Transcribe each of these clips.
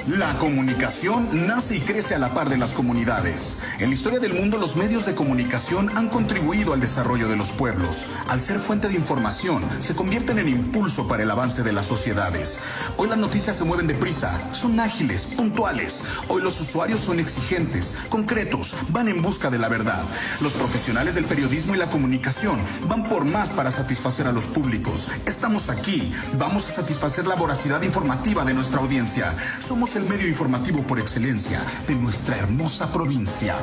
La comunicación nace y crece a la par de las comunidades. En la historia del mundo, los medios de comunicación han contribuido al desarrollo de los pueblos. Al ser fuente de información, se convierten en impulso para el avance de las sociedades. Hoy las noticias se mueven deprisa, son ágiles, puntuales. Hoy los usuarios son exigentes, concretos, van en busca de la verdad. Los profesionales del periodismo y la comunicación van por más para satisfacer a los públicos. Estamos aquí, vamos a satisfacer la voracidad informativa de nuestra audiencia. Somos el medio informativo por excelencia de nuestra hermosa provincia.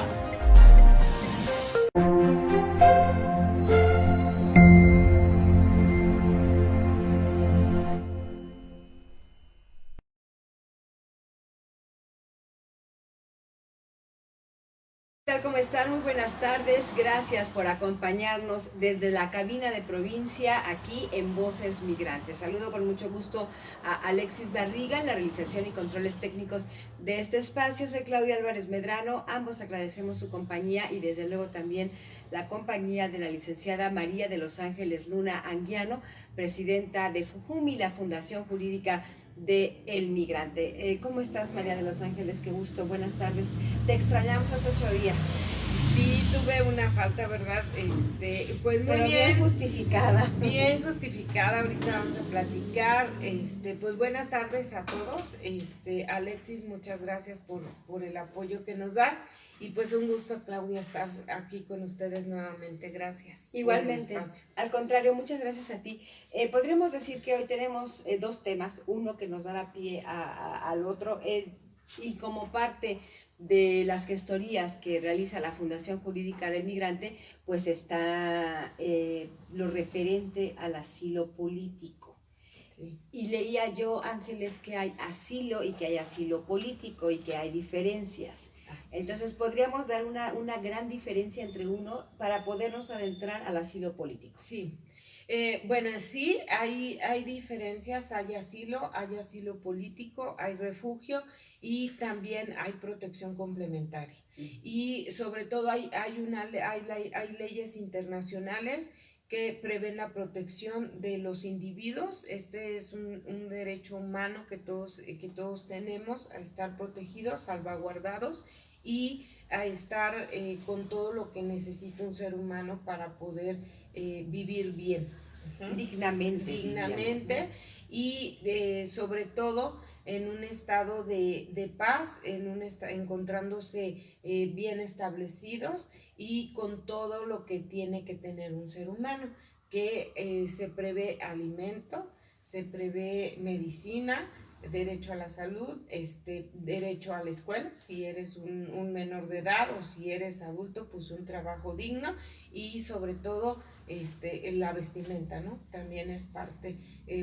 ¿Cómo están? Muy buenas tardes. Gracias por acompañarnos desde la cabina de provincia aquí en Voces Migrantes. Saludo con mucho gusto a Alexis Barriga en la realización y controles técnicos de este espacio. Soy Claudia Álvarez Medrano. Ambos agradecemos su compañía y desde luego también la compañía de la licenciada María de los Ángeles Luna Anguiano, presidenta de FUJUMI, la Fundación Jurídica de El Migrante. ¿Cómo estás, María de los Ángeles? Qué gusto, buenas tardes. Te extrañamos hace 8 días. Sí, tuve una falta, ¿verdad? Pues muy Pero bien justificada. Bien justificada, ahorita vamos a platicar. Pues buenas tardes a todos. Alexis, muchas gracias por el apoyo que nos das. Y pues un gusto, Claudia, estar aquí con ustedes nuevamente. Gracias. Igualmente. Al contrario, muchas gracias a ti. Podríamos decir que hoy tenemos dos temas, uno que nos dará pie al otro, y como parte de las gestorías que realiza la Fundación Jurídica del Migrante, pues está lo referente al asilo político. Sí. Y leía yo, Ángeles, que hay asilo y que hay asilo político y que hay diferencias. Entonces podríamos dar una gran diferencia entre uno para podernos adentrar al asilo político. Sí. Bueno, sí, hay diferencias, hay asilo político, hay refugio y también hay protección complementaria. Y sobre todo hay leyes internacionales que prevén la protección de los individuos. Este es un derecho humano que todos tenemos, a estar protegidos, salvaguardados y a estar con todo lo que necesita un ser humano para poder vivir bien. Dignamente y sobre todo en un estado de paz, encontrándose bien establecidos y con todo lo que tiene que tener un ser humano, que se prevé alimento, se prevé medicina, derecho a la salud, derecho a la escuela, si eres un menor de edad o si eres adulto, pues un trabajo digno y sobre todo la vestimenta, ¿no? También es parte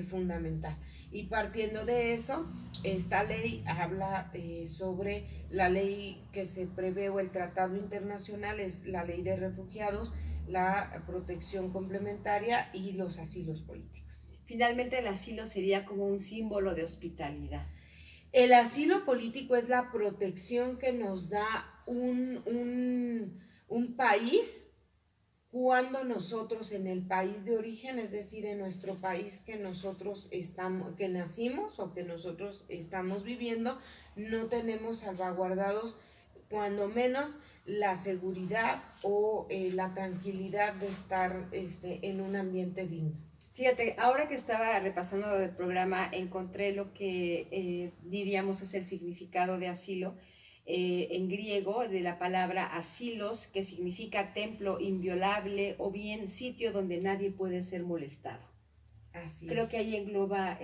fundamental. Y partiendo de eso, esta ley habla sobre la ley que se prevé o el tratado internacional, es la ley de refugiados, la protección complementaria y los asilos políticos. Finalmente el asilo sería como un símbolo de hospitalidad. El asilo político es la protección que nos da un país cuando nosotros en el país de origen, es decir, en nuestro país que nacimos o que nosotros estamos viviendo, no tenemos salvaguardados cuando menos la seguridad o la tranquilidad de estar en un ambiente digno. Fíjate, ahora que estaba repasando el programa, encontré lo que diríamos es el significado de asilo en griego, de la palabra asilos, que significa templo inviolable o bien sitio donde nadie puede ser molestado. Así Creo es. que ahí engloba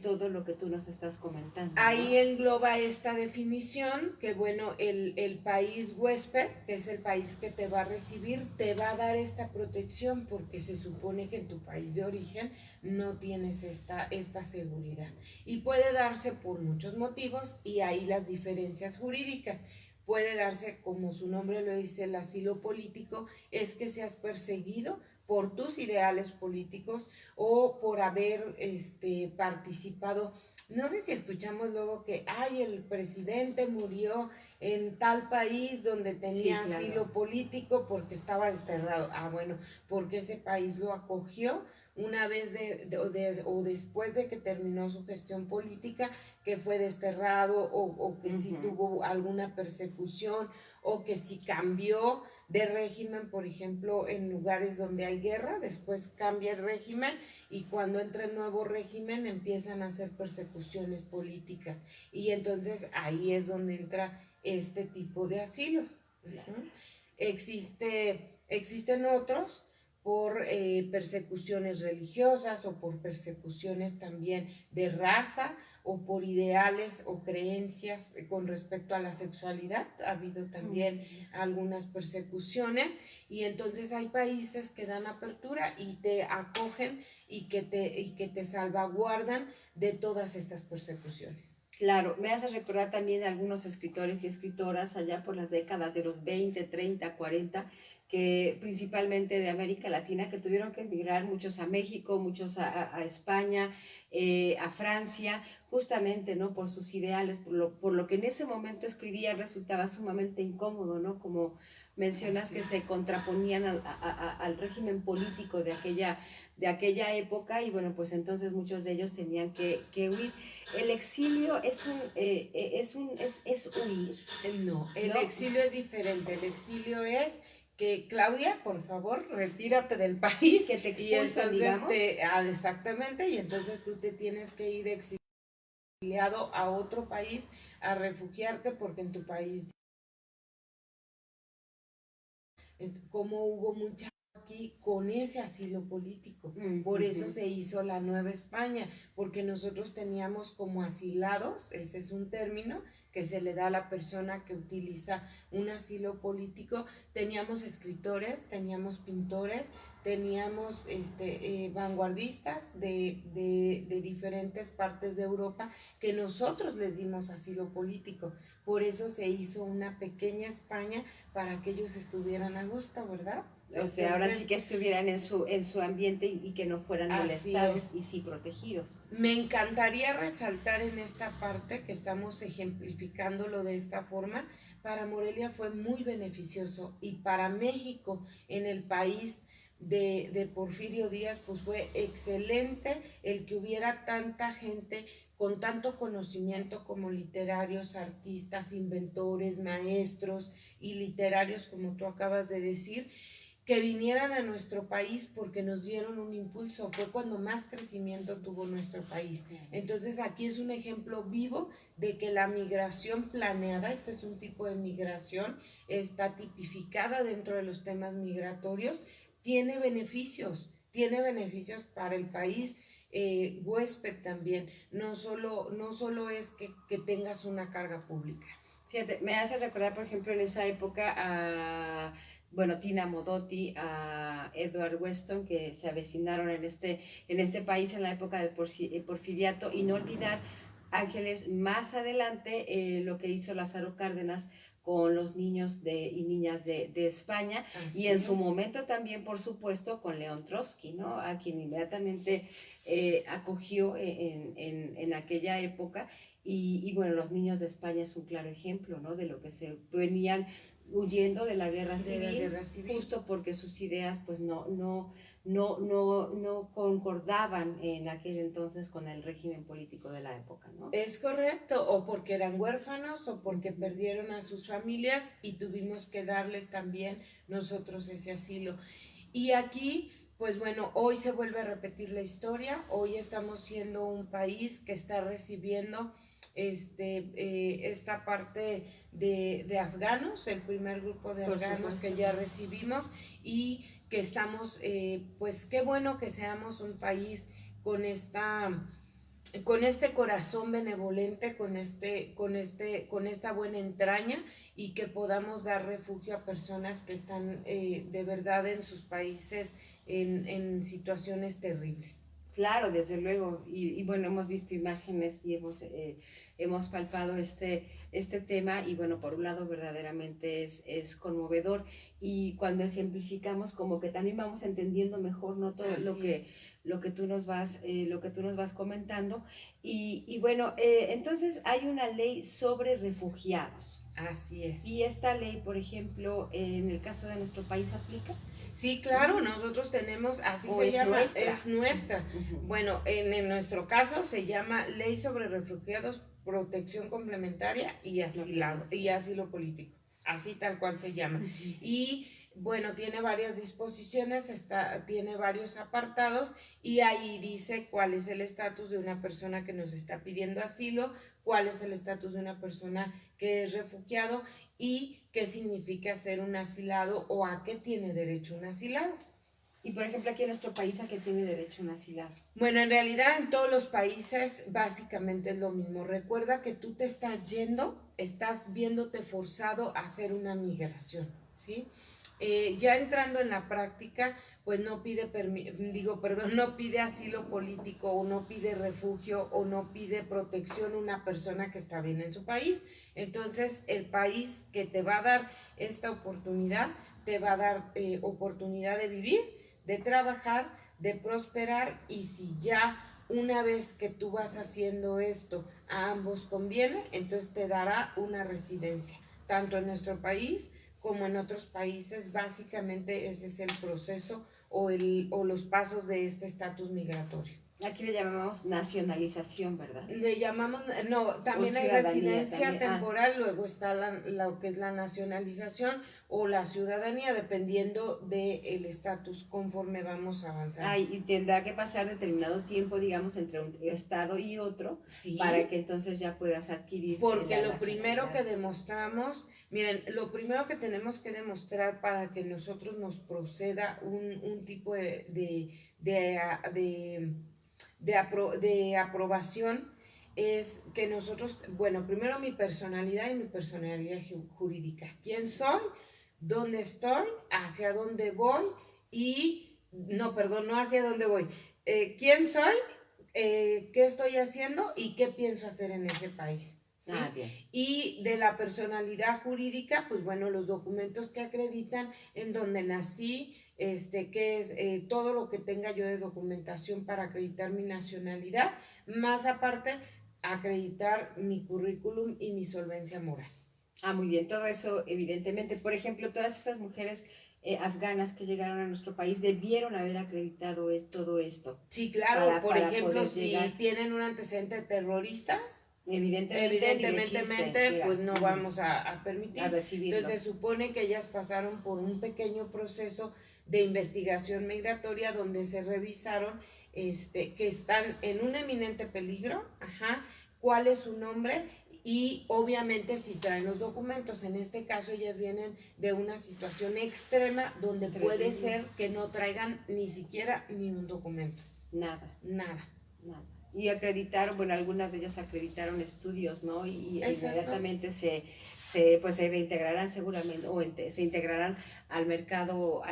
todo lo que tú nos estás comentando, ¿no? Ahí engloba esta definición, que bueno, el país huésped, que es el país que te va a recibir, te va a dar esta protección porque se supone que en tu país de origen no tienes esta seguridad. Y puede darse por muchos motivos y ahí las diferencias jurídicas. Puede darse, como su nombre lo dice, el asilo político, es que seas perseguido por tus ideales políticos o por haber participado. No sé si escuchamos luego que el presidente murió en tal país donde tenía asilo político porque estaba desterrado. Bueno, porque ese país lo acogió una vez o después de que terminó su gestión política, que fue desterrado o que si tuvo alguna persecución o que si cambió de régimen, por ejemplo, en lugares donde hay guerra, después cambia el régimen y cuando entra el nuevo régimen empiezan a hacer persecuciones políticas y entonces ahí es donde entra este tipo de asilo. Existen otros por persecuciones religiosas o por persecuciones también de raza o por ideales o creencias con respecto a la sexualidad. Ha habido también algunas persecuciones y entonces hay países que dan apertura y te acogen y que te salvaguardan de todas estas persecuciones. Claro, me hace recordar también a algunos escritores y escritoras allá por las décadas de los 20, 30, 40, que principalmente de América Latina, que tuvieron que emigrar, muchos a México, muchos a España, a Francia, justamente, ¿no? Por sus ideales, por lo que en ese momento escribían resultaba sumamente incómodo, ¿no? Como mencionas que se contraponían al régimen político de aquella época y bueno, pues entonces muchos de ellos tenían que huir. El exilio es huir. No, el exilio es diferente. El exilio es que, Claudia, por favor, retírate del país. Que te expulsan, digamos. Exactamente, y entonces tú te tienes que ir exiliado a otro país a refugiarte porque en tu país, como hubo mucha aquí con ese asilo político, por eso se hizo la Nueva España, porque nosotros teníamos como asilados, ese es un término que se le da a la persona que utiliza un asilo político, teníamos escritores, teníamos pintores, teníamos vanguardistas de diferentes partes de Europa que nosotros les dimos asilo político, por eso se hizo una pequeña España para que ellos estuvieran a gusto, ¿verdad? O sea, ahora sí que estuvieran en su ambiente y que no fueran molestados y sí protegidos. Me encantaría resaltar en esta parte que estamos ejemplificándolo de esta forma. Para Morelia fue muy beneficioso y para México, en el país de Porfirio Díaz, pues fue excelente el que hubiera tanta gente con tanto conocimiento como literarios, artistas, inventores, maestros y literarios, como tú acabas de decir, que vinieran a nuestro país porque nos dieron un impulso, fue cuando más crecimiento tuvo nuestro país. Entonces aquí es un ejemplo vivo de que la migración planeada, este es un tipo de migración, está tipificada dentro de los temas migratorios, tiene beneficios para el país huésped también, no solo es que tengas una carga pública. Fíjate, me hace recordar, por ejemplo, en esa época a Tina Modotti, a Edward Weston, que se avecinaron en este país en la época del porfiriato, y no olvidar, Ángeles, más adelante lo que hizo Lázaro Cárdenas con los niños y niñas de España, y en su momento también, por supuesto, con León Trotsky, ¿no? A quien inmediatamente acogió en aquella época, y bueno, los niños de España es un claro ejemplo, ¿no? De lo que se venían huyendo de la guerra civil, justo porque sus ideas pues no concordaban en aquel entonces con el régimen político de la época, ¿no? Es correcto, o porque eran huérfanos o porque perdieron a sus familias y tuvimos que darles también nosotros ese asilo. Y aquí, pues bueno, hoy se vuelve a repetir la historia, hoy estamos siendo un país que está recibiendo esta parte de afganos, el primer grupo de afganos que ya recibimos y que estamos, pues qué bueno que seamos un país con este corazón benevolente, con esta buena entraña y que podamos dar refugio a personas que están de verdad en sus países en situaciones terribles. Claro, desde luego, y bueno, hemos visto imágenes y hemos hemos palpado este tema y bueno, por un lado verdaderamente es conmovedor y cuando ejemplificamos como que también vamos entendiendo mejor, ¿no? Todo lo que tú nos vas comentando y bueno, entonces hay una ley sobre refugiados. Así es. ¿Y esta ley, por ejemplo, en el caso de nuestro país aplica? Sí, claro, nosotros tenemos, así se llama, es nuestra. Bueno, en nuestro caso se llama Ley sobre Refugiados, Protección Complementaria y Asilo Político, así tal cual se llama. Y bueno, tiene varias disposiciones, tiene varios apartados y ahí dice cuál es el estatus de una persona que nos está pidiendo asilo, cuál es el estatus de una persona que es refugiado y qué significa ser un asilado o a qué tiene derecho un asilado. Y por ejemplo aquí en nuestro país, ¿a qué tiene derecho un asilado? Bueno, en realidad en todos los países básicamente es lo mismo. Recuerda que tú te estás estás viéndote forzado a hacer una migración, ¿sí? Ya entrando en la práctica, pues no pide no pide asilo político o no pide refugio o no pide protección una persona que está bien en su país. Entonces, el país que te va a dar esta oportunidad, te va a dar oportunidad de vivir, de trabajar, de prosperar y si ya una vez que tú vas haciendo esto a ambos conviene, entonces te dará una residencia, tanto en nuestro país como en otros países. Básicamente ese es el proceso o los pasos de este estatus migratorio. Aquí le llamamos nacionalización, ¿verdad? Le llamamos, no, también hay residencia temporal, luego está lo que es la nacionalización o la ciudadanía, dependiendo del estatus conforme vamos avanzando. Y tendrá que pasar determinado tiempo, digamos, entre un estado y otro, sí, para que entonces ya puedas adquirir. Porque lo primero que demostramos, miren, lo primero que tenemos que demostrar para que nosotros nos proceda un tipo de aprobación es que nosotros, bueno, primero mi personalidad y mi personalidad jurídica. ¿Quién soy? ¿Dónde estoy? ¿Hacia dónde voy? No hacia dónde voy. ¿Quién soy? ¿Qué estoy haciendo? ¿Y qué pienso hacer en ese país? ¿Sí? Bien. Y de la personalidad jurídica, pues bueno, los documentos que acreditan en donde nací, que es todo lo que tenga yo de documentación para acreditar mi nacionalidad, más aparte acreditar mi currículum y mi solvencia moral. Muy bien, todo eso evidentemente, por ejemplo, todas estas mujeres afganas que llegaron a nuestro país debieron haber acreditado todo esto. Sí, claro, por ejemplo, si tienen un antecedente de terroristas, evidentemente pues no vamos a permitir. Entonces se supone que ellas pasaron por un pequeño proceso de investigación migratoria donde se revisaron que están en un eminente peligro, cuál es su nombre y obviamente si traen los documentos. En este caso ellas vienen de una situación extrema donde puede ser que no traigan ni siquiera ni un documento. Nada. Y acreditaron, bueno, algunas de ellas acreditaron estudios, ¿no? Y inmediatamente se reintegrarán seguramente o se integrarán al mercado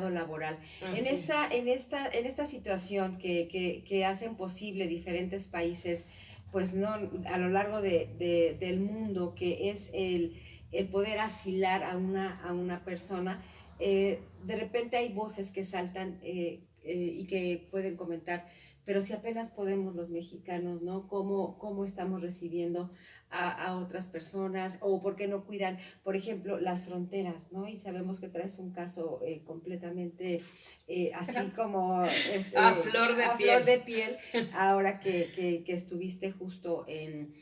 laboral. En esta situación que hacen posible diferentes países, pues no a lo largo del mundo, que es el poder asilar a una persona, de repente hay voces que saltan y que pueden comentar, pero si apenas podemos los mexicanos, ¿no? ¿Cómo estamos recibiendo a otras personas? O por qué no cuidan, por ejemplo, las fronteras, ¿no? Y sabemos que traes un caso completamente así como a flor de piel, ahora que estuviste justo en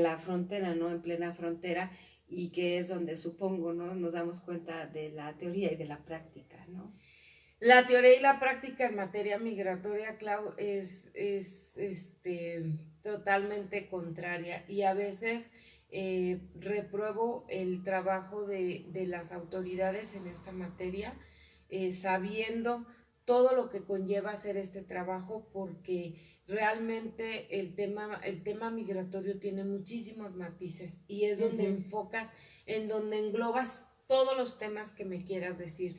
la frontera, ¿no? En plena frontera, y que es donde supongo, ¿no? Nos damos cuenta de la teoría y de la práctica, ¿no? La teoría y la práctica en materia migratoria, Clau, es totalmente contraria y a veces repruebo el trabajo de las autoridades en esta materia, sabiendo todo lo que conlleva hacer este trabajo, porque realmente el tema migratorio tiene muchísimos matices y es donde enfocas, en donde englobas todos los temas que me quieras decir.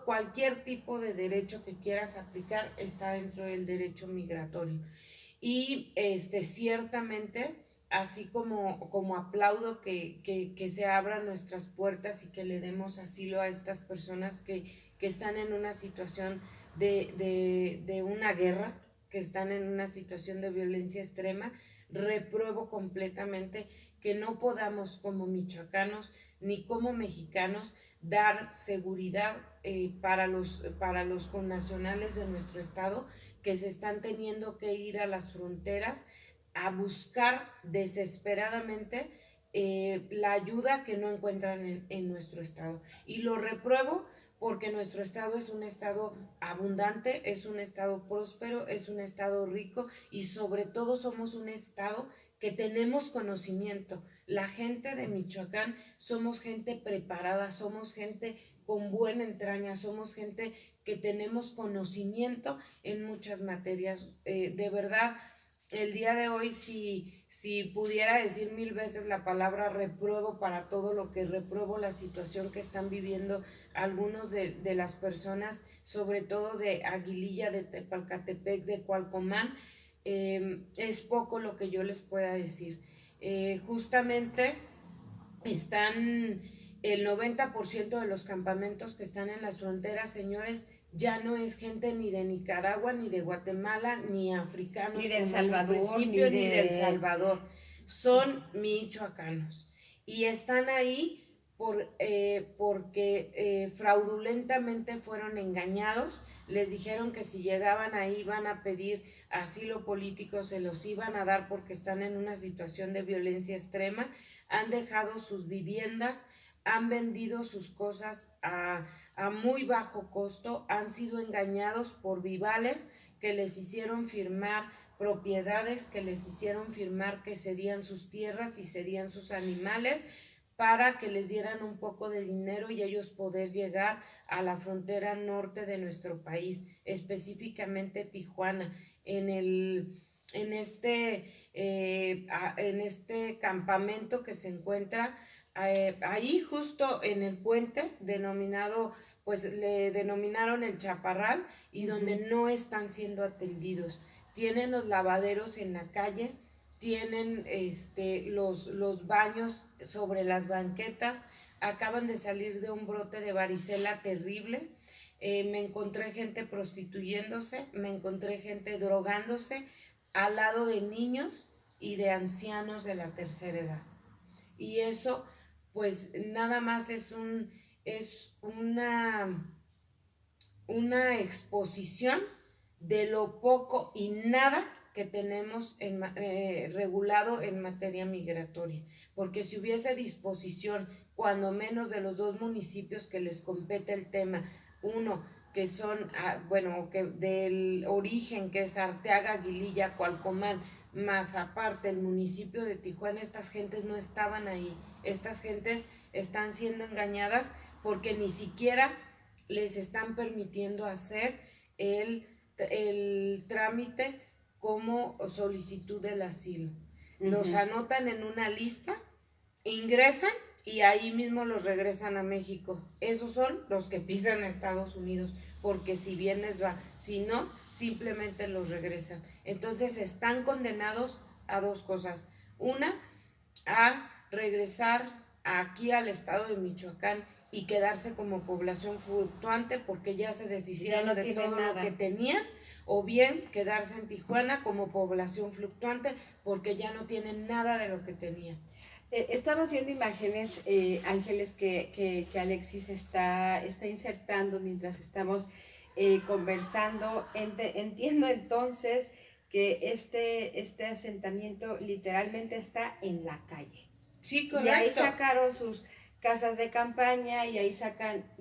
Cualquier tipo de derecho que quieras aplicar está dentro del derecho migratorio. Y ciertamente así como aplaudo que se abran nuestras puertas y que le demos asilo a estas personas que están en una situación de una guerra, que están en una situación de violencia extrema. Repruebo completamente que no podamos como michoacanos ni como mexicanos dar seguridad para los connacionales de nuestro estado que se están teniendo que ir a las fronteras a buscar desesperadamente la ayuda que no encuentran en nuestro estado. Y lo repruebo porque nuestro estado es un estado abundante, es un estado próspero, es un estado rico y sobre todo somos un estado que tenemos conocimiento. La gente de Michoacán somos gente preparada, somos gente con buena entraña, somos gente que tenemos conocimiento en muchas materias. De verdad, el día de hoy, si pudiera decir 1000 veces la palabra repruebo para todo lo que repruebo, la situación que están viviendo algunos de las personas, sobre todo de Aguililla, de Tepalcatepec, de Cualcomán, es poco lo que yo les pueda decir. Justamente están el 90% de los campamentos que están en las fronteras, señores, ya no es gente ni de Nicaragua, ni de Guatemala, ni africanos, ni del Salvador, ni del Salvador, son michoacanos y están ahí porque fraudulentamente fueron engañados. Les dijeron que si llegaban ahí iban a pedir asilo político, se los iban a dar porque están en una situación de violencia extrema. Han dejado sus viviendas, han vendido sus cosas a muy bajo costo, han sido engañados por vivales que les hicieron firmar propiedades, que les hicieron firmar que cedían sus tierras y cedían sus animales para que les dieran un poco de dinero y ellos poder llegar a la frontera norte de nuestro país, específicamente Tijuana. En este campamento que se encuentra ahí justo en el puente denominado, pues le denominaron el Chaparral, y donde no están siendo atendidos. Tienen los lavaderos en la calle, tienen los baños sobre las banquetas, acaban de salir de un brote de varicela terrible. Me encontré gente prostituyéndose, me encontré gente drogándose al lado de niños y de ancianos de la tercera edad. Y eso pues nada más es una exposición de lo poco y nada que tenemos regulado en materia migratoria, porque si hubiese disposición, cuando menos de los dos municipios que les compete el tema, uno que son, que del origen, que es Arteaga, Aguililla, Cualcomán, más aparte el municipio de Tijuana, estas gentes no estaban ahí, estas gentes están siendo engañadas porque ni siquiera les están permitiendo hacer el trámite como solicitud del asilo. Los anotan en una lista, ingresan y ahí mismo los regresan a México. Esos son los que pisan a Estados Unidos, porque si bien les va, si no, simplemente los regresan. Entonces están condenados a dos cosas. Una, a regresar aquí al estado de Michoacán y quedarse como población fluctuante porque ya se deshicieron no de todo nada. lo que tenían, o bien quedarse en Tijuana como población fluctuante porque ya no tienen nada de lo que tenían. Estamos viendo imágenes, Ángeles, que Alexis está insertando mientras estamos conversando. Entiendo entonces que este asentamiento literalmente está en la calle. Sí, correcto. Y ahí sacaron sus casas de campaña y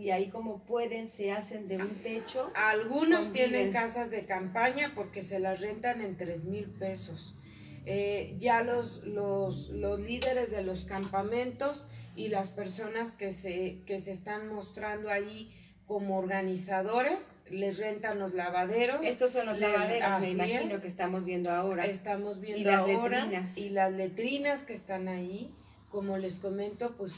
ahí como pueden se hacen de un techo. Algunos tienen casas de campaña porque se las rentan en 3,000 pesos. Ya los líderes de los campamentos y las personas que se están mostrando ahí como organizadores, les rentan los lavaderos. Estos son los lavaderos, me imagino que estamos viendo ahora. Estamos viendo y las ahora. Letrinas. Y las letrinas que están ahí, como les comento, pues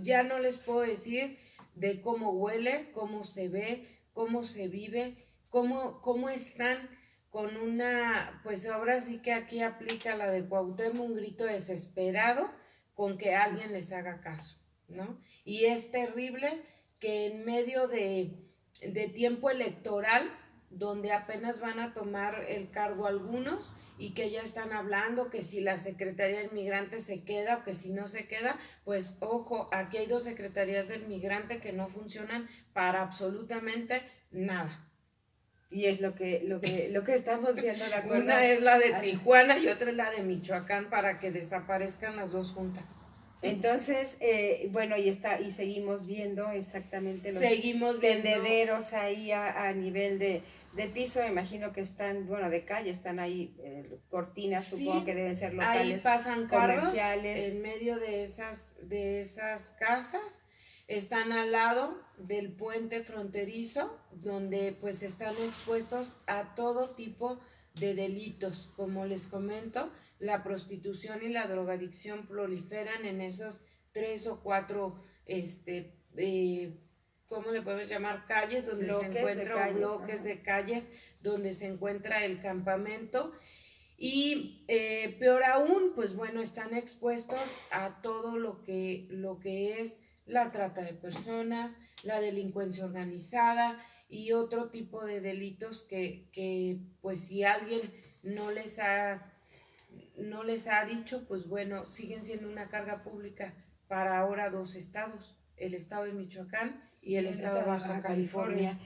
ya no les puedo decir de cómo huele, cómo se ve, cómo se vive, cómo están con una, pues ahora sí que aquí aplica la de Cuauhtémoc, un grito desesperado con que alguien les haga caso, ¿no? Y es terrible que en medio de tiempo electoral, donde apenas van a tomar el cargo algunos y que ya están hablando que si la Secretaría del Migrante se queda o que si no se queda, pues ojo, aquí hay 2 secretarías del Migrante que no funcionan para absolutamente nada. Y es lo que estamos viendo, ¿de acuerdo? Una es la de Tijuana y otra es la de Michoacán, para que desaparezcan las 2 juntas. Entonces, bueno, y seguimos viendo exactamente los tendederos ahí a nivel de piso. Me imagino que están, bueno, de calle, están ahí cortinas, sí, supongo que deben ser locales, ahí pasan comerciales. Carros en medio de esas casas. Están al lado del puente fronterizo, donde pues están expuestos a todo tipo de delitos. Como les comento, la prostitución y la drogadicción proliferan en esos 3 o 4, ¿cómo le podemos llamar? Calles donde se encuentran bloques de calles donde se encuentra el campamento. Y peor aún, pues bueno, están expuestos a todo lo que es la trata de personas, la delincuencia organizada y otro tipo de delitos que pues si alguien no les ha dicho, pues bueno, siguen siendo una carga pública para ahora 2 estados, el estado de Michoacán y el estado de Baja California.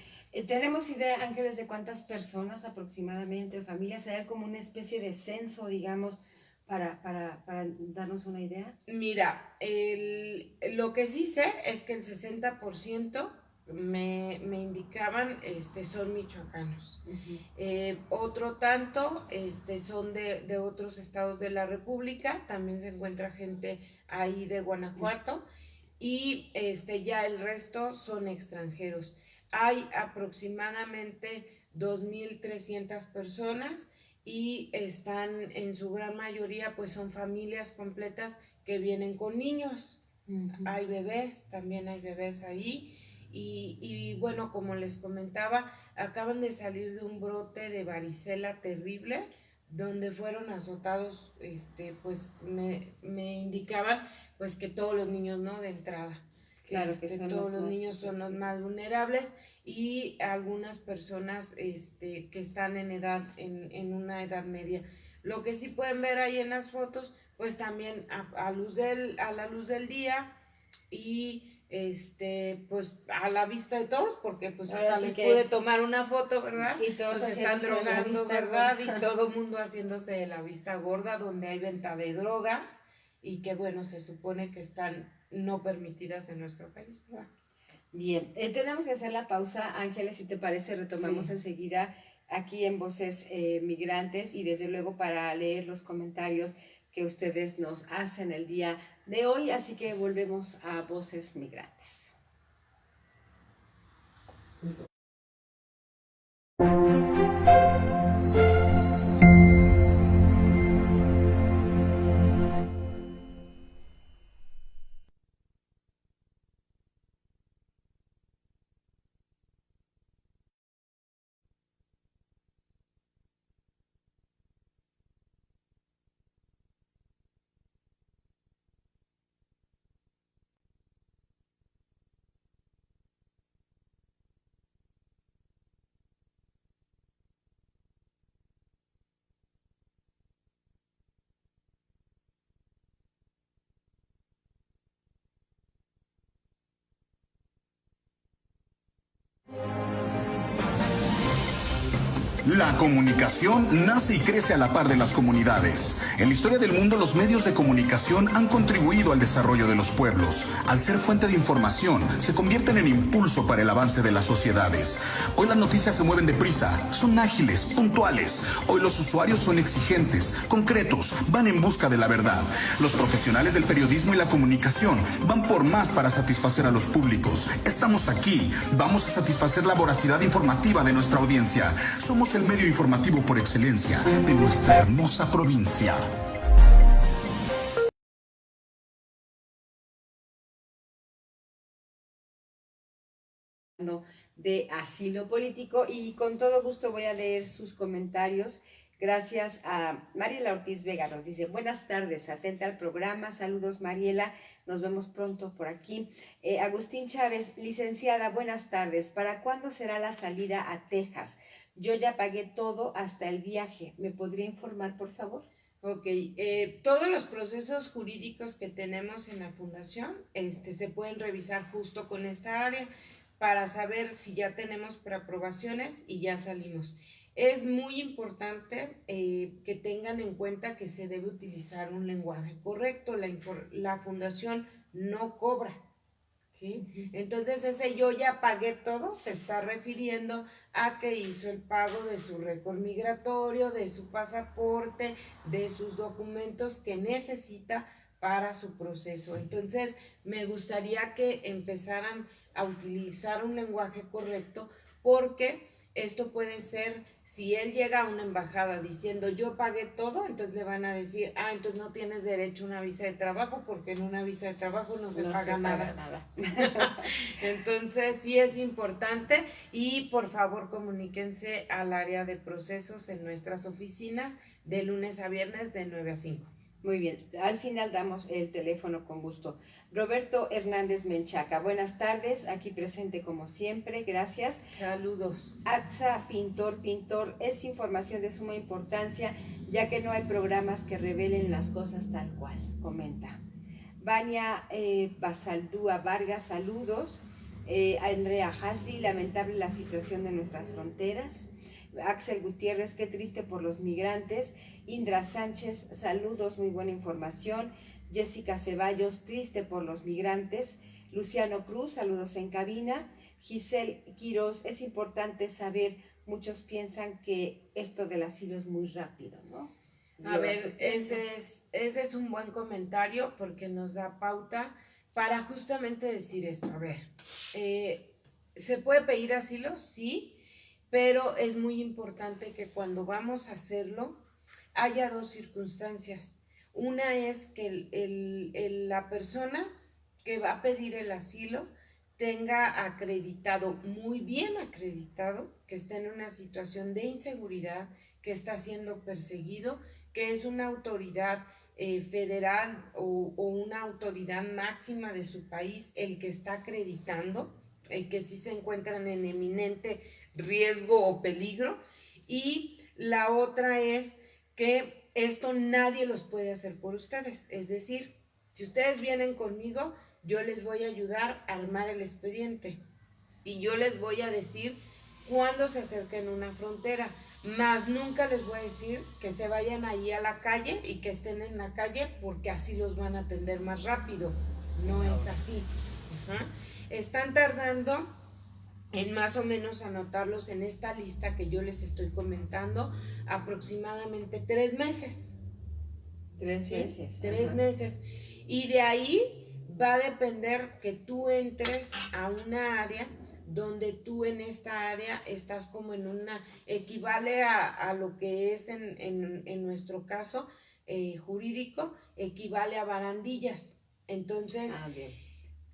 ¿Tenemos idea, Ángeles, de cuántas personas aproximadamente, familias, hay como una especie de censo, digamos, para darnos una idea? Mira, lo que sí sé es que el 60% me indicaban son michoacanos. Otro tanto son de otros estados de la República, también se encuentra gente ahí de Guanajuato, y ya el resto son extranjeros. Hay aproximadamente 2,300 personas y están en su gran mayoría, pues son familias completas que vienen con niños. Hay bebés, también hay bebés ahí. Y bueno, como les comentaba, acaban de salir de un brote de varicela terrible, donde fueron azotados, pues me indicaban pues que todos los niños, ¿no? De entrada. Claro que todos los niños son los más vulnerables y algunas personas que están en una edad media. Lo que sí pueden ver ahí en las fotos, pues también a la luz del día y pues a la vista de todos, porque pues hasta les pude tomar una foto, ¿verdad? Y todos se están drogando, ¿verdad? Y todo el mundo haciéndose de la vista gorda, donde hay venta de drogas y que bueno, se supone que están no permitidas en nuestro país, ¿verdad? Bien, tenemos que hacer la pausa, Ángeles, si te parece, retomamos enseguida aquí en Voces Migrantes y desde luego para leer los comentarios que ustedes nos hacen el día de hoy, así que volvemos a Voces Migrantes. La comunicación nace y crece a la par de las comunidades. En la historia del mundo, los medios de comunicación han contribuido al desarrollo de los pueblos. Al ser fuente de información, se convierten en impulso para el avance de las sociedades. Hoy las noticias se mueven deprisa, son ágiles, puntuales. Hoy los usuarios son exigentes, concretos, van en busca de la verdad. Los profesionales del periodismo y la comunicación van por más para satisfacer a los públicos. Estamos aquí, vamos a satisfacer la voracidad informativa de nuestra audiencia. Somos el medio informativo por excelencia de nuestra hermosa provincia. de asilo político, y con todo gusto voy a leer sus comentarios. Gracias a Mariela Ortiz Vega, nos dice: buenas tardes, atenta al programa, saludos Mariela, nos vemos pronto por aquí. Agustín Chávez, licenciada, buenas tardes, ¿para cuándo será la salida a Texas? Yo ya pagué todo hasta el viaje, ¿me podría informar por favor? Ok, todos los procesos jurídicos que tenemos en la fundación se pueden revisar justo con esta área para saber si ya tenemos preaprobaciones y ya salimos. Es muy importante que tengan en cuenta que se debe utilizar un lenguaje correcto. La fundación no cobra, ¿sí? Entonces ese yo ya pagué todo se está refiriendo a que hizo el pago de su récord migratorio, de su pasaporte, de sus documentos que necesita para su proceso. Entonces me gustaría que empezaran a utilizar un lenguaje correcto, porque esto puede ser, si él llega a una embajada diciendo yo pagué todo, entonces le van a decir, entonces no tienes derecho a una visa de trabajo, porque en una visa de trabajo no se paga nada. Entonces sí es importante, y por favor comuníquense al área de procesos en nuestras oficinas de lunes a viernes de 9 a 5. Muy bien, al final damos el teléfono con gusto. Roberto Hernández Menchaca, buenas tardes, aquí presente como siempre, gracias. Saludos. Atza Pintor, es información de suma importancia, ya que no hay programas que revelen las cosas tal cual, comenta. Vania Basaldúa Vargas, saludos. Andrea Hashley, lamentable la situación de nuestras fronteras. Axel Gutiérrez, qué triste por los migrantes. Indra Sánchez, saludos, muy buena información. Jessica Ceballos, triste por los migrantes. Luciano Cruz, saludos en cabina. Giselle Quiroz, es importante saber, muchos piensan que esto del asilo es muy rápido, ¿no? A ver, ese es un buen comentario, porque nos da pauta para justamente decir esto. A ver, ¿se puede pedir asilo? Sí, pero es muy importante que cuando vamos a hacerlo haya dos circunstancias. Una es que la persona que va a pedir el asilo tenga acreditado, muy bien acreditado, que está en una situación de inseguridad, que está siendo perseguido, que es una autoridad federal o una autoridad máxima de su país el que está acreditando, que sí se encuentran en eminente riesgo o peligro. Y la otra es que esto nadie los puede hacer por ustedes, es decir, si ustedes vienen conmigo, yo les voy a ayudar a armar el expediente y yo les voy a decir cuándo se acerquen a una frontera, más nunca les voy a decir que se vayan ahí a la calle y que estén en la calle, porque así los van a atender más rápido. No es así. Están tardando en más o menos anotarlos en esta lista que yo les estoy comentando aproximadamente 3 meses. 3 meses. 3 meses. Y de ahí va a depender que tú entres a una área donde tú en esta área estás como en una, equivale a lo que es en nuestro caso jurídico, equivale a barandillas. Entonces,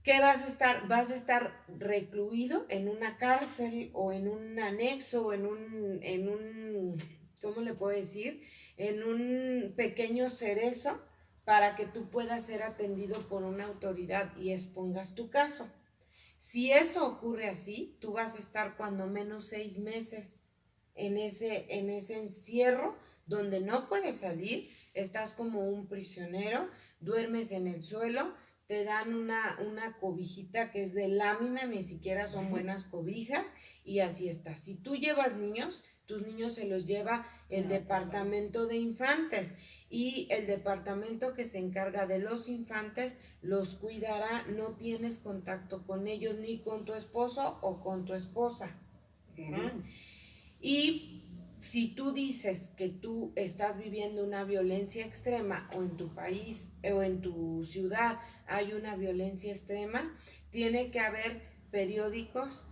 ¿qué vas a estar? Vas a estar recluido en una cárcel o en un anexo, o en un, ¿cómo le puedo decir? En un pequeño cerezo, para que tú puedas ser atendido por una autoridad y expongas tu caso. Si eso ocurre así, tú vas a estar cuando menos 6 meses en ese encierro donde no puedes salir, estás como un prisionero, duermes en el suelo, te dan una cobijita que es de lámina, ni siquiera son buenas cobijas, y así estás. Si tú llevas niños, tus niños se los lleva el departamento de infantes, y el departamento que se encarga de los infantes los cuidará, no tienes contacto con ellos, ni con tu esposo o con tu esposa. Y si tú dices que tú estás viviendo una violencia extrema, o en tu país o en tu ciudad hay una violencia extrema, tiene que haber periódicos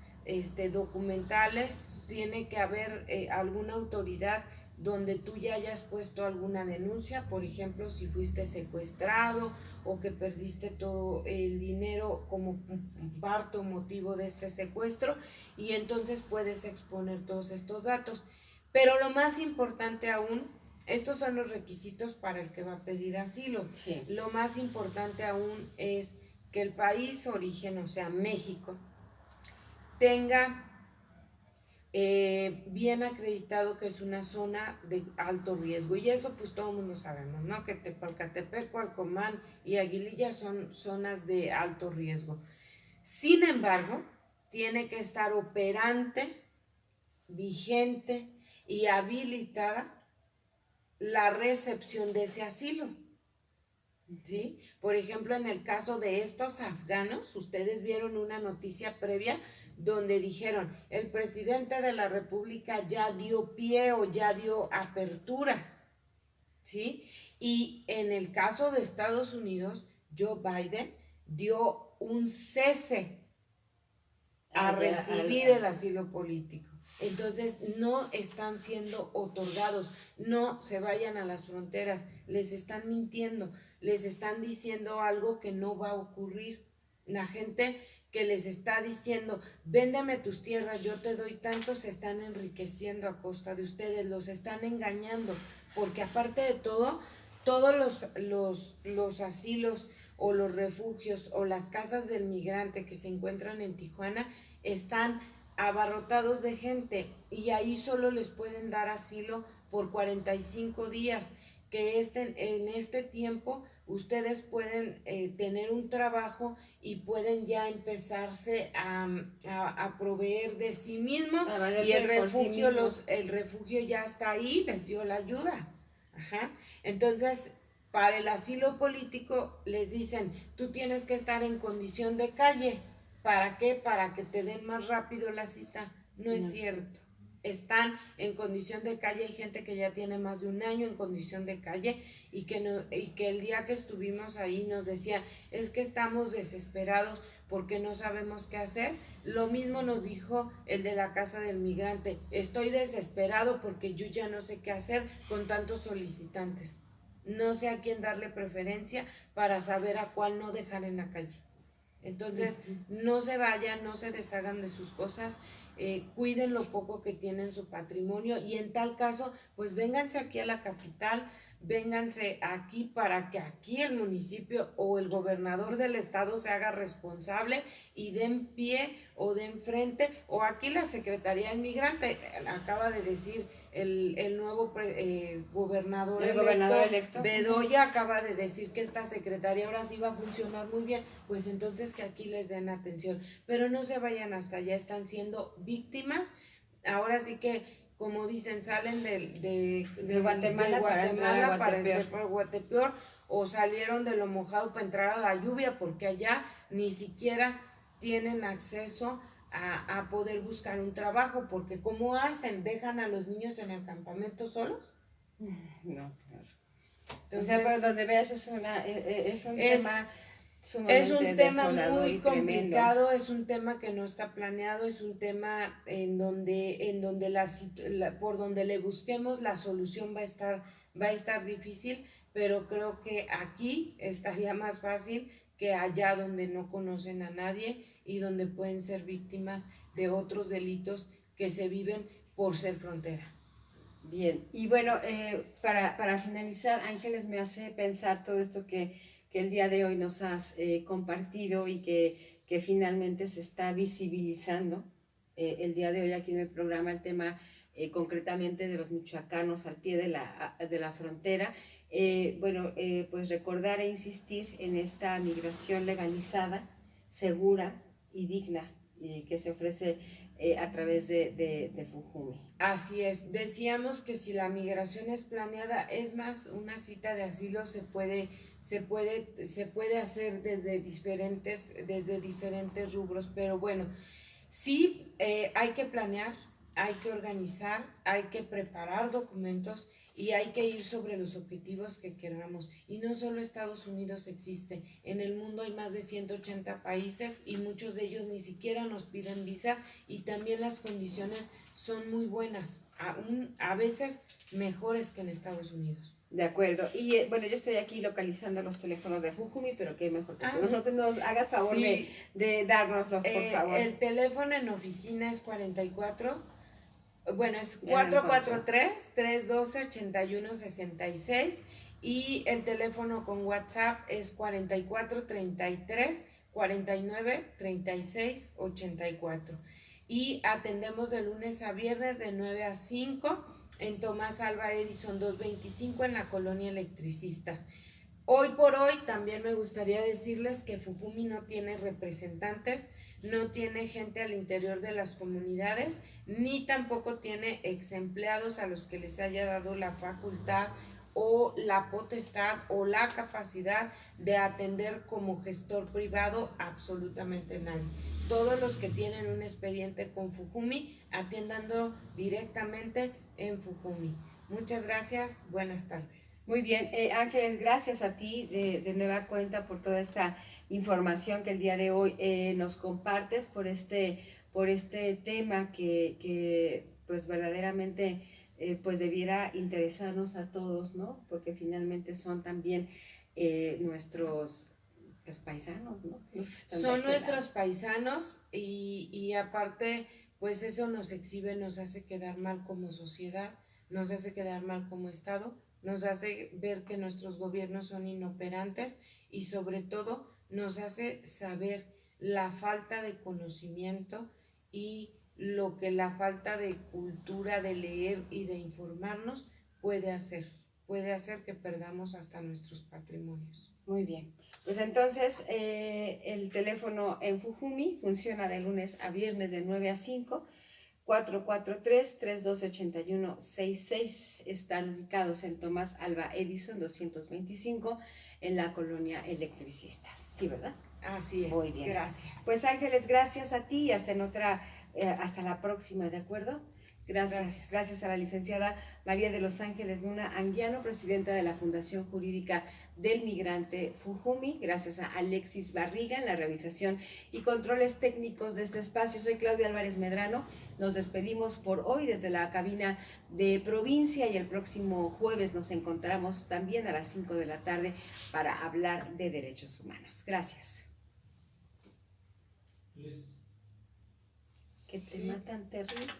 documentales, tiene que haber alguna autoridad donde tú ya hayas puesto alguna denuncia, por ejemplo, si fuiste secuestrado o que perdiste todo el dinero como parte o motivo de este secuestro, y entonces puedes exponer todos estos datos. Pero lo más importante aún, estos son los requisitos para el que va a pedir asilo. Sí. Lo más importante aún es que el país origen, o sea, México, tenga bien acreditado que es una zona de alto riesgo, y eso pues todo el mundo sabemos, ¿no? Que Tepalcatepec, Cualcomán y Aguililla son zonas de alto riesgo. Sin embargo, tiene que estar operante, vigente y habilitada la recepción de ese asilo, ¿sí? Por ejemplo, en el caso de estos afganos, ustedes vieron una noticia previa donde dijeron, el presidente de la República ya dio pie o ya dio apertura, ¿sí? Y en el caso de Estados Unidos, Joe Biden dio un cese a recibir el asilo político. Entonces no están siendo otorgados, no se vayan a las fronteras, les están mintiendo, les están diciendo algo que no va a ocurrir. La gente que les está diciendo, véndeme tus tierras, yo te doy tanto, se están enriqueciendo a costa de ustedes, los están engañando, porque aparte de todo, todos los asilos o los refugios o las casas del migrante que se encuentran en Tijuana están abarrotados de gente, y ahí solo les pueden dar asilo por 45 días, que en este tiempo ustedes pueden tener un trabajo y pueden ya empezarse a proveer de sí mismo, y el refugio, el refugio ya está ahí, les dio la ayuda. Ajá. Entonces, para el asilo político les dicen, tú tienes que estar en condición de calle. ¿Para qué? Para que te den más rápido la cita. No es cierto. Están en condición de calle, hay gente que ya tiene más de un año en condición de calle, y que el día que estuvimos ahí nos decían, es que estamos desesperados porque no sabemos qué hacer. Lo mismo nos dijo el de la casa del migrante, estoy desesperado porque yo ya no sé qué hacer con tantos solicitantes. No sé a quién darle preferencia para saber a cuál no dejar en la calle. Entonces, no se vayan, no se deshagan de sus cosas, cuiden lo poco que tienen su patrimonio, y en tal caso, pues vénganse aquí a la capital, vénganse aquí para que aquí el municipio o el gobernador del estado se haga responsable y den pie o den frente, o aquí la Secretaría del Migrante, acaba de decir el nuevo gobernador electo, Bedoya, acaba de decir que esta secretaría ahora sí va a funcionar muy bien, pues entonces que aquí les den atención, pero no se vayan hasta allá, están siendo víctimas. Ahora sí que, como dicen, salen de Guatemala para entrar a Guatepeor, o salieron de lo mojado para entrar a la lluvia, porque allá ni siquiera tienen acceso a poder buscar un trabajo, porque ¿cómo hacen? ¿Dejan a los niños en el campamento solos? No, claro. Entonces, o sea, por donde veas es un tema es un tema muy complicado, es un tema que no está planeado, es un tema en donde por donde le busquemos la solución va a estar difícil, pero creo que aquí estaría más fácil que allá donde no conocen a nadie y donde pueden ser víctimas de otros delitos que se viven por ser frontera. Bien, y bueno, para finalizar, Ángeles, me hace pensar todo esto que el día de hoy nos has compartido, y que finalmente se está visibilizando el día de hoy aquí en el programa, el tema concretamente de los michoacanos al pie de la frontera. Pues recordar e insistir en esta migración legalizada, segura y digna que se ofrece a través de FUJUME. Así es, decíamos que si la migración es planeada, es más, una cita de asilo se puede hacer desde diferentes rubros, pero bueno, sí hay que planear, hay que organizar, hay que preparar documentos, y hay que ir sobre los objetivos que queramos. Y no solo Estados Unidos existe, en el mundo hay más de 180 países, y muchos de ellos ni siquiera nos piden visa, y también las condiciones son muy buenas. A veces mejores que en Estados Unidos. De acuerdo. Y bueno, yo estoy aquí localizando los teléfonos de Fujumi, pero qué mejor que tú nos hagas favor sí. de dárnoslos, por favor. El teléfono en oficina es 443-312-8166 y el teléfono con WhatsApp es 4433-493684. Y atendemos de lunes a viernes de 9 a 5 en Tomás Alva Edison 225 en la colonia Electricistas. Hoy por hoy también me gustaría decirles que Fujumi no tiene representantes, no tiene gente al interior de las comunidades, ni tampoco tiene ex empleados a los que les haya dado la facultad o la potestad o la capacidad de atender como gestor privado absolutamente nadie. Todos los que tienen un expediente con Fujumi, atiendando directamente en Fujumi. Muchas gracias, buenas tardes. Muy bien, Ángeles, gracias a ti de nueva cuenta por toda esta información que el día de hoy nos compartes, por este tema que pues verdaderamente pues debiera interesarnos a todos, ¿no? Porque finalmente son también nuestros pues, paisanos, ¿no? Son nuestros paisanos y aparte pues eso nos exhibe, nos hace quedar mal como sociedad, nos hace quedar mal como Estado, nos hace ver que nuestros gobiernos son inoperantes y sobre todo nos hace saber la falta de conocimiento y lo que la falta de cultura, de leer y de informarnos puede hacer que perdamos hasta nuestros patrimonios. Muy bien, pues entonces el teléfono en Fujumi funciona de lunes a viernes de 9 a 5, 443-312-8166, están ubicados en Tomás Alva Edison 225 en la colonia Electricistas, ¿sí, verdad? Así es. Muy bien. Gracias. Pues Ángeles, gracias a ti y hasta hasta la próxima, ¿de acuerdo? Gracias a la licenciada María de los Ángeles Luna Anguiano, presidenta de la Fundación Jurídica del Migrante Fujumi. Gracias a Alexis Barriga en la realización y controles técnicos de este espacio. Soy Claudia Álvarez Medrano. Nos despedimos por hoy desde la cabina de provincia y el próximo jueves nos encontramos también a las 5 de la tarde para hablar de derechos humanos. Gracias. Que te matan terrible.